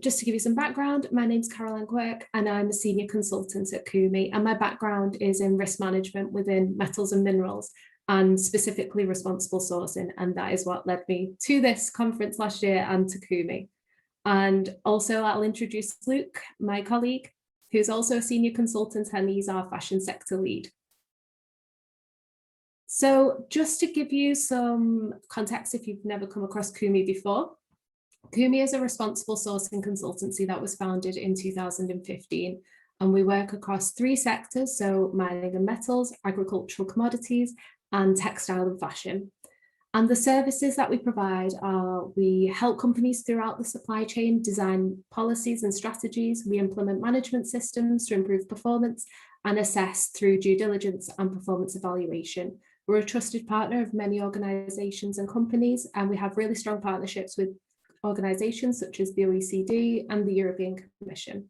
Just to give you some background, my name's Quirke and I'm a senior consultant at Kumi, and my background is in risk management within metals and minerals and specifically responsible sourcing, and that is what led me to this conference last year and to Kumi. And also I'll introduce Luke, my colleague, who's also a senior consultant, and he's our fashion sector lead. So just to give you some context, if you've never come across Kumi before, Kumi is a responsible sourcing consultancy that was founded in 2015, and we work across 3 sectors, so mining and metals, agricultural commodities, and textile and fashion. And the services that we provide are, we help companies throughout the supply chain design policies and strategies, we implement management systems to improve performance and assess through due diligence and performance evaluation. We're a trusted partner of many organisations and companies, and we have really strong partnerships with organisations such as the OECD and the European Commission.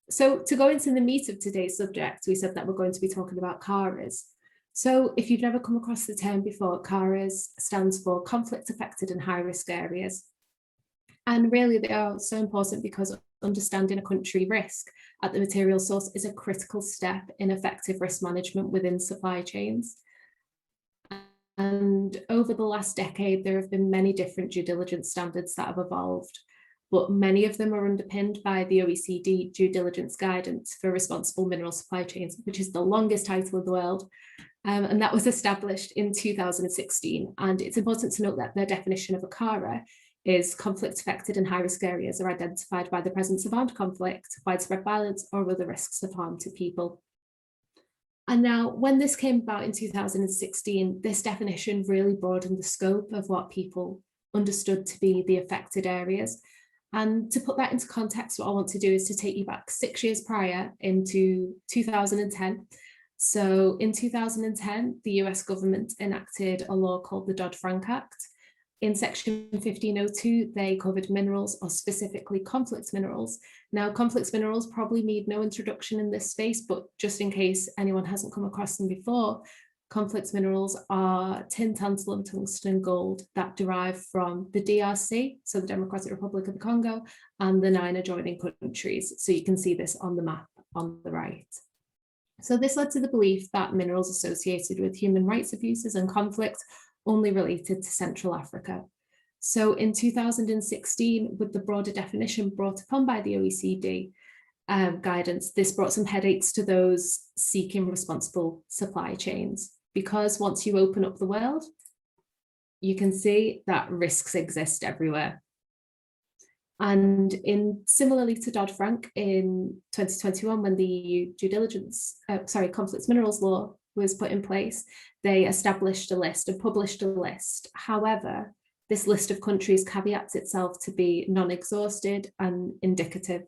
So to go into the meat of today's subject, we said that we're going to be talking about CAHRAs. So if you've never come across the term before, CAHRAs stands for conflict affected and high risk areas. And really they are so important because understanding a country risk at the material source is a critical step in effective risk management within supply chains. And over the last decade, there have been many different due diligence standards that have evolved, but many of them are underpinned by the OECD due diligence guidance for responsible mineral supply chains, which is the longest title in the world. And that was established in 2016. And it's important to note that their definition of a CAHRA is conflict affected and high risk areas are identified by the presence of armed conflict, widespread violence, or other risks of harm to people. And now, when this came about in 2016, this definition really broadened the scope of what people understood to be the affected areas. And to put that into context, what I want to do is to take you back 6 years prior into 2010. So in 2010, the US government enacted a law called the Dodd-Frank Act. In section 1502, they covered minerals, or specifically conflict minerals. Now, conflict minerals probably need no introduction in this space, but just in case anyone hasn't come across them before, conflict minerals are tin, tantalum, tungsten, gold that derive from the DRC, so the Democratic Republic of the Congo, and the 9 adjoining countries. So you can see this on the map on the right. So this led to the belief that minerals associated with human rights abuses and conflict only related to Central Africa. So in 2016, with the broader definition brought upon by the OECD guidance, this brought some headaches to those seeking responsible supply chains, because once you open up the world, you can see that risks exist everywhere. And similarly to Dodd-Frank in 2021, when the EU conflict minerals law was put in place, they established a list and published a list. However, this list of countries caveats itself to be non-exhausted and indicative.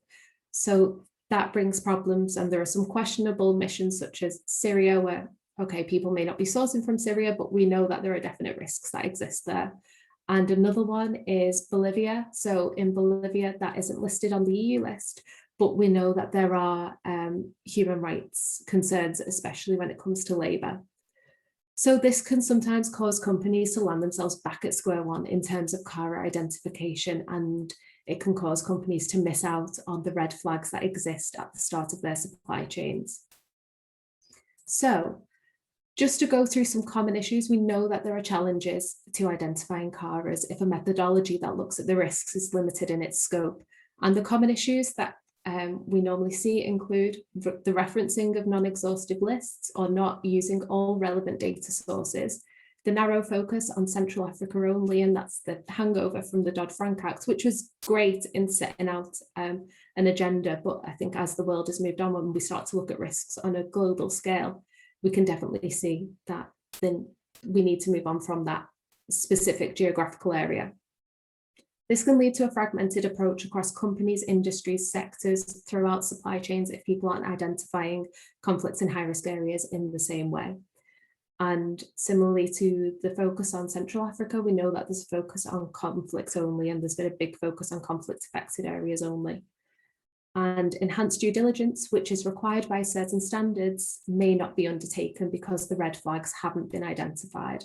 So that brings problems, and there are some questionable missions such as Syria, where, okay, people may not be sourcing from Syria, but we know that there are definite risks that exist there. And another one is Bolivia. So in Bolivia, that isn't listed on the EU list, but we know that there are human rights concerns, especially when it comes to labour. So this can sometimes cause companies to land themselves back at square one in terms of CAHRA identification, and it can cause companies to miss out on the red flags that exist at the start of their supply chains. So just to go through some common issues, we know that there are challenges to identifying CAHRAs if a methodology that looks at the risks is limited in its scope. And the common issues that we normally see include the referencing of non-exhaustive lists or not using all relevant data sources, the narrow focus on Central Africa only, and that's the hangover from the Dodd-Frank Act, which was great in setting out an agenda. But I think as the world has moved on, when we start to look at risks on a global scale, we can definitely see that then we need to move on from that specific geographical area. This can lead to a fragmented approach across companies, industries, sectors throughout supply chains if people aren't identifying conflicts in high-risk areas in the same way. And similarly to the focus on Central Africa, we know that there's a focus on conflicts only, and there's been a big focus on conflict-affected areas only. And enhanced due diligence, which is required by certain standards, may not be undertaken because the red flags haven't been identified.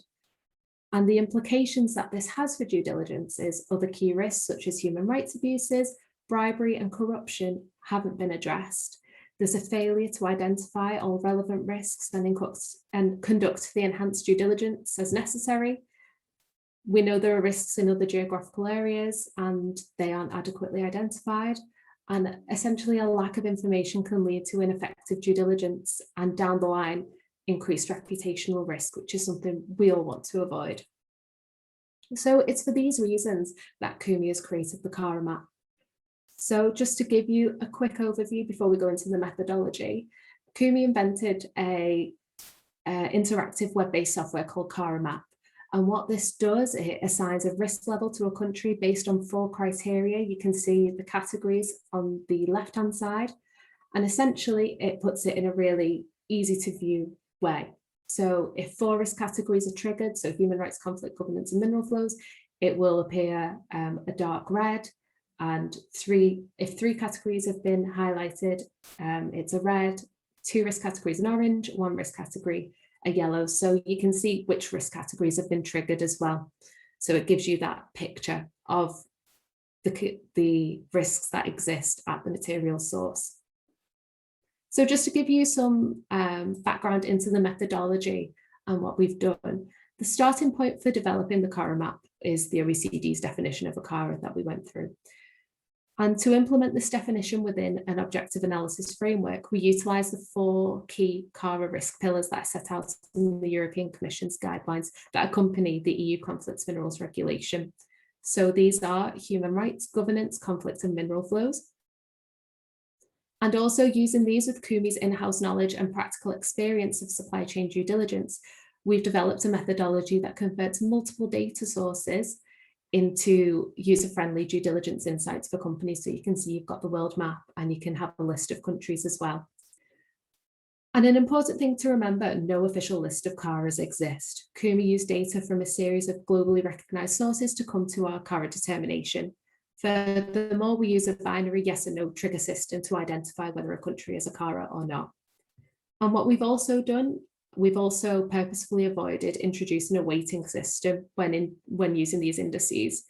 And the implications that this has for due diligence is other key risks such as human rights abuses, bribery and corruption haven't been addressed. There's a failure to identify all relevant risks and conduct the enhanced due diligence as necessary. We know there are risks in other geographical areas and they aren't adequately identified. And essentially a lack of information can lead to ineffective due diligence and down the line, increased reputational risk, which is something we all want to avoid. So it's for these reasons that Kumi has created the CAHRA Map. So just to give you a quick overview before we go into the methodology, Kumi invented a interactive web-based software called CAHRA Map. And what this does, it assigns a risk level to a country based on 4 criteria. You can see the categories on the left-hand side, and essentially it puts it in a really easy to view way. So if 4 risk categories are triggered, so human rights, conflict, governance, and mineral flows, it will appear a dark red. And if 3 categories have been highlighted, it's a red, 2 risk categories an orange, 1 risk category a yellow. So you can see which risk categories have been triggered as well. So it gives you that picture of the risks that exist at the material source. So just to give you some background into the methodology and what we've done, the starting point for developing the CAHRA Map is the OECD's definition of a CAHRA that we went through. And to implement this definition within an objective analysis framework, we utilise the 4 key CAHRA risk pillars that are set out in the European Commission's guidelines that accompany the EU Conflicts Minerals Regulation. So these are human rights, governance, conflict and mineral flows. And also using these with Kumi's in-house knowledge and practical experience of supply chain due diligence, we've developed a methodology that converts multiple data sources into user-friendly due diligence insights for companies. So you can see you've got the world map and you can have a list of countries as well. And an important thing to remember, no official list of CAHRAs exist. Kumi used data from a series of globally recognised sources to come to our CAHRA determination. Furthermore, we use a binary yes or no trigger system to identify whether a country is a CAHRA or not. And what we've also done, we've also purposefully avoided introducing a weighting system when using these indices.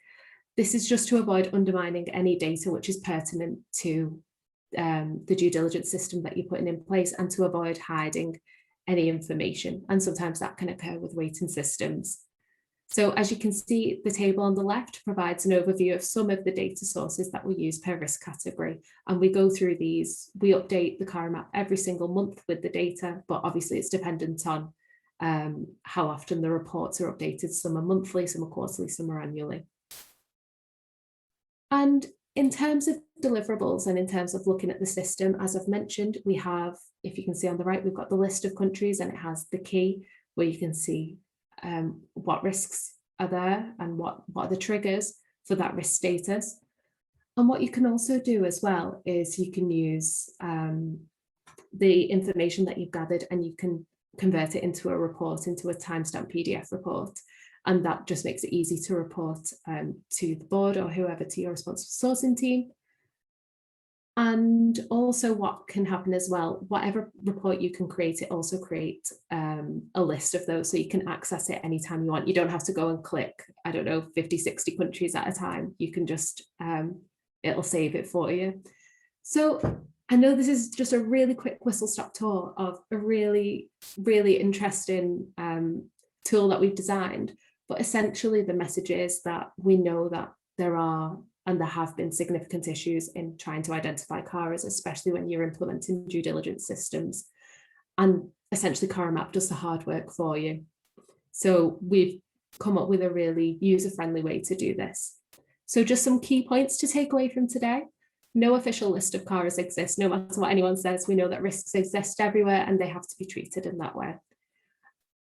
This is just to avoid undermining any data which is pertinent to the due diligence system that you're putting in place, and to avoid hiding any information. And sometimes that can occur with weighting systems. So as you can see, the table on the left provides an overview of some of the data sources that we use per risk category. And we go through these, we update the CAHRA Map every single month with the data, but obviously it's dependent on how often the reports are updated. Some are monthly, some are quarterly, some are annually. And in terms of deliverables and in terms of looking at the system, as I've mentioned, we have, if you can see on the right, we've got the list of countries and it has the key where you can see what risks are there and what are the triggers for that risk status. And what you can also do as well is you can use the information that you've gathered and you can convert it into a report, into a timestamp PDF report. And that just makes it easy to report to the board or whoever, to your responsible sourcing team. And also what can happen as well, whatever report you can create, it also creates a list of those so you can access it anytime you want. You don't have to go and click, I don't know, 50, 60 countries at a time. You can just, it'll save it for you. So I know this is just a really quick whistle-stop tour of a really, really interesting tool that we've designed. But essentially the message is that we know that there are and there have been significant issues in trying to identify CAHRAs, especially when you're implementing due diligence systems. And essentially CAHRA Map does the hard work for you. So we've come up with a really user-friendly way to do this. So just some key points to take away from today. No official list of CAHRAs exists. No matter what anyone says, we know that risks exist everywhere and they have to be treated in that way.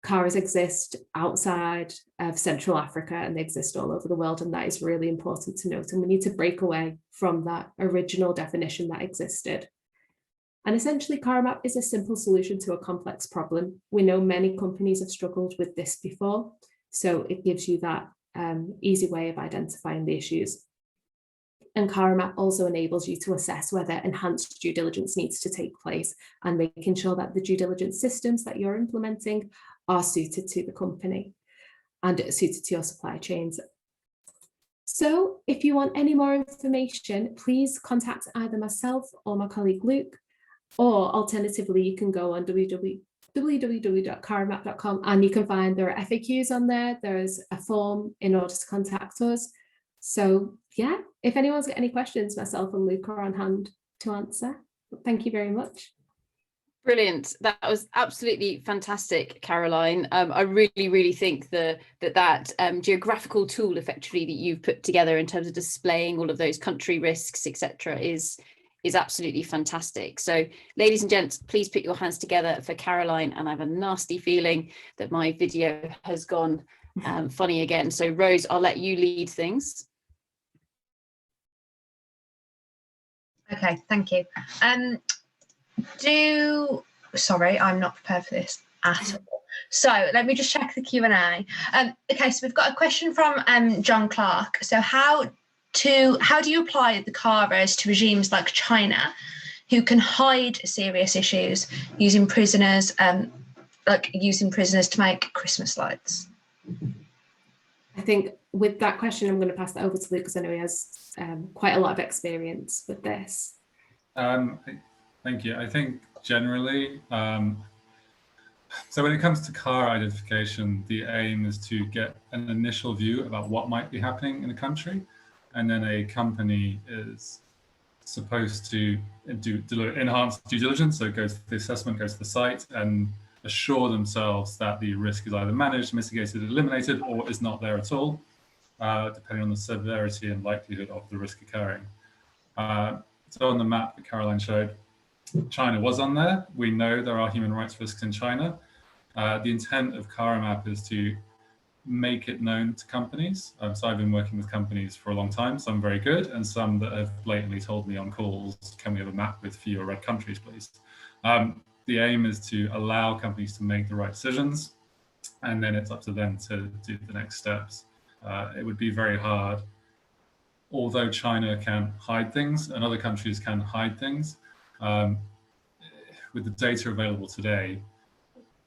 CAHRAs exist outside of Central Africa and they exist all over the world, and that is really important to note. And we need to break away from that original definition that existed. And essentially CAHRA Map is a simple solution to a complex problem. We know many companies have struggled with this before, so it gives you that easy way of identifying the issues. And CAHRA Map also enables you to assess whether enhanced due diligence needs to take place and making sure that the due diligence systems that you're implementing are suited to the company. and it's suited to your supply chains. So if you want any more information, please contact either myself or my colleague Luke, or alternatively, you can go on www.CAHRAmap.com and you can find there are FAQs on there. There's a form in order to contact us. So yeah, if anyone's got any questions, myself and Luke are on hand to answer. But thank you very much. Brilliant. That was absolutely fantastic, Caroline. I really think that geographical tool effectively that you've put together in terms of displaying all of those country risks, etc., is absolutely fantastic. So ladies and gents, please put your hands together for Caroline. And I have a nasty feeling that my video has gone funny again. So Rose, I'll let you lead things. Okay, thank you. Sorry, I'm not prepared for this at all. So let me just check the Q&A. Okay, so we've got a question from John Clark. So how do you apply the CAHRAs to regimes like China, who can hide serious issues using prisoners, to make Christmas lights? I think with that question, I'm going to pass that over to Luke because I know he has quite a lot of experience with this. Thank you. I think generally, so when it comes to CAHRA identification, the aim is to get an initial view about what might be happening in the country, and then a company is supposed to do enhanced due diligence, so go to the assessment, go to the site, and assure themselves that the risk is either managed, mitigated, eliminated, or is not there at all, depending on the severity and likelihood of the risk occurring. So on the map that Caroline showed, China was on there. We know there are human rights risks in China. The intent of CAHRA Map is to make it known to companies. So I've been working with companies for a long time, some very good, and some that have blatantly told me on calls, can we have a map with fewer red countries, please? The aim is to allow companies to make the right decisions, and then it's up to them to do the next steps. It would be very hard, although China can hide things and other countries can hide things. With the data available today,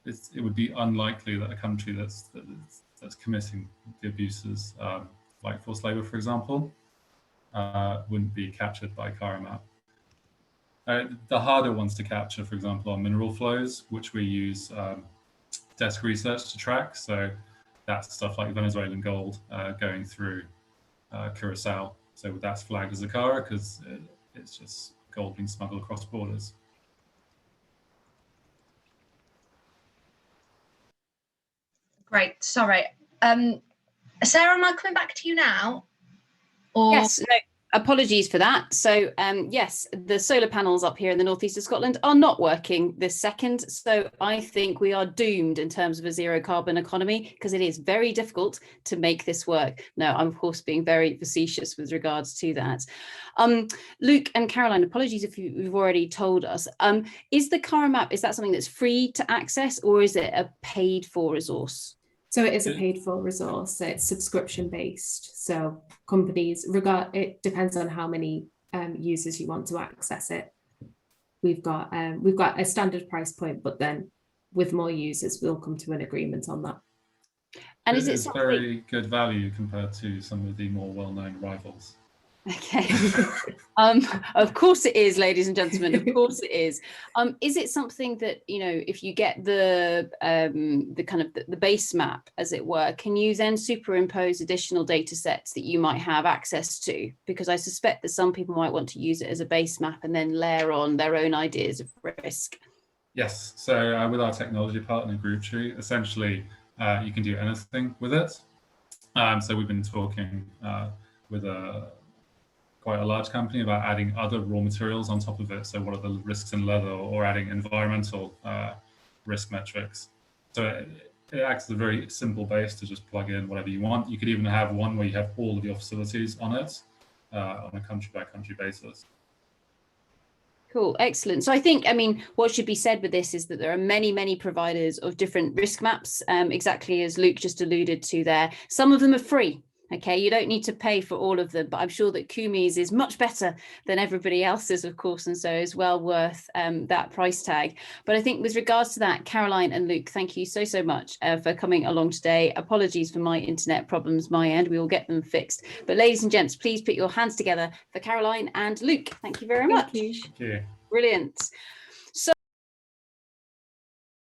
it would be unlikely that a country that's committing the abuses, like forced labor, for example, wouldn't be captured by CAHRA Map. The harder ones to capture, for example, are mineral flows, which we use desk research to track. So that's stuff like Venezuelan gold going through Curacao. So that's flagged as a CAHRA because it's just gold being smuggled across borders. Great, sorry. Sarah, am I coming back to you now? Or... Yes, no, apologies for that. So yes, the solar panels up here in the northeast of Scotland are not working this second. So I think we are doomed in terms of a zero carbon economy because it is very difficult to make this work. No, I'm of course being very facetious with regards to that. Luke and Caroline, apologies if you've already told us. Is the CAHRA Map, is that something that's free to access or is it a paid for resource? So it is a paid for resource. It's subscription based. So companies, it depends on how many users you want to access it. We've got a standard price point, but then with more users, we'll come to an agreement on that. And is it very good value compared to some of the more well-known rivals? Okay. Of course it is, ladies and gentlemen, of course it is. Is it something that, you know, if you get the kind of the base map, as it were, can you then superimpose additional data sets that you might have access to? Because I suspect that some people might want to use it as a base map and then layer on their own ideas of risk. Yes, so with our technology partner GroupTree, essentially you can do anything with it. So we've been talking with quite a large company about adding other raw materials on top of it. So what are the risks in leather, or adding environmental risk metrics. So it acts as a very simple base to just plug in whatever you want. You could even have one where you have all of your facilities on it on a country by country basis. Cool, excellent. So I think, I mean, what should be said with this is that there are many, many providers of different risk maps, exactly as Luke just alluded to there. Some of them are free. Okay, you don't need to pay for all of them, but I'm sure that Kumi's is much better than everybody else's, of course, and so is well worth that price tag. But I think with regards to that, Caroline and Luke, thank you so much for coming along today. Apologies for my internet problems, my end, we will get them fixed. But ladies and gents, please put your hands together for Caroline and Luke. Thank you very much. Thank you. Thank you. Brilliant.